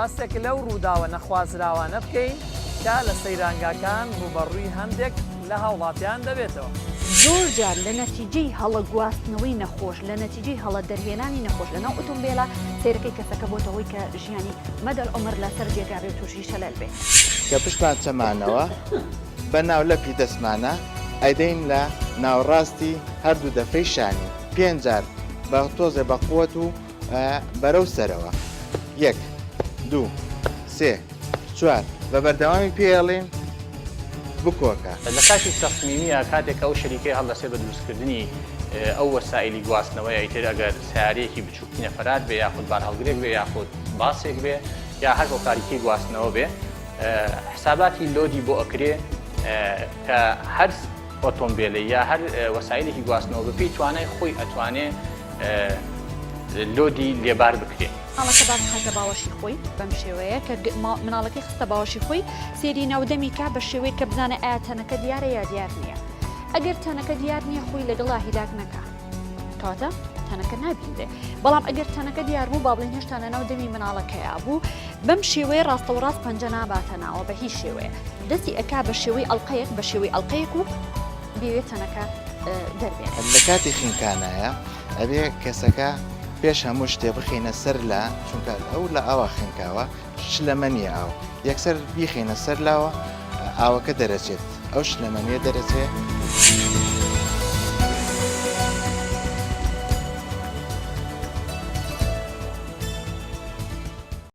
باستێک لەو ڕووداوە نەخوازراوانە بکەین کە لە سەیرانگاکان ڕوبەڕووی هەندێک لە هاوڵاتیان دەبێتەوە. زۆر جار لە نەتیجەی هەڵە گواستنەوەی نەخۆش لە نەتیجەی هەڵە دەرهێنانی نەخۆش لەناو ئۆتۆمبیلە سیرەکەی کەسەکە بۆتەوەی کە ژیانی مەدەل عومر لەسەر جێگابێ و تووشی شەلەل بێت. کە پشتمان چەمانەوە بە ناولەپی دەستمانە ئەدەین لە ناوەڕاستی هەردوو دەفەی شانی 5 جار بە تۆزێ بە قووەت و بەرەو سەرەوە 1 2 3 4 بە بەردەوامی پێڵێن بکۆکە. لە کاتی تەخمینیە کاتێک ئەو شەریکەی هەڵدەسێ بە دروستکردنی ئەو وەسایلی گواستنەوەی ئەیتر ئەگەر سیارەیەکی بچووکی نەفرات بێ یاخود بار هەڵگرێک بێ یاخود باسێک بێ یا هەر بۆ تاریکی گواستنەوە بێ حساباتی لۆدی بۆ ئەکرێ کە هەر ئۆتۆمبیلە یا هەر وەسایلێکی گواستنەوە بپی توانای خۆی ئەتوانێ لۆدی لێبار بکرێ. ئەڵەکە باز خەکە باوەشی خۆی بەم شێوەیە کە مناڵەکەی خستە باوەشی خۆی سێری ناودەمی کا بە شێوەیە کە بزانە ئایا تەنەکە دیارە یا دیار نییە. ئەگەر تەنەکە دیار نییە خۆی لەگەڵا هیلاک نەکە کاتە تەنەکە نابیندێ. بەڵام ئەگەر تەنەکە دیار بوو با بڵێن هێشتا لە ناودەمی مناڵەکەیە بوو بەم شێوەیە ڕاستەوڕاست پەنجە ناباتە ناوە بە هیچ شێوەیە دەستی ئەکا بە شێوەی ئەڵقەیەک بە شێوەی ئەڵقەیەک و بێوێت تەنەکە دەربێت. لە کاتی خینکانایە ئەبێ کەسەکە پێش هەموو شتێ بخینە سەر لە چونکە ئەو لە ئاوا خینکاوە شلەمەنیە ئاو یەکسەر بیخینە سەر لاوە ئاوەکە دەرەچێت ئەو شلەمەنیە دەرەچێت.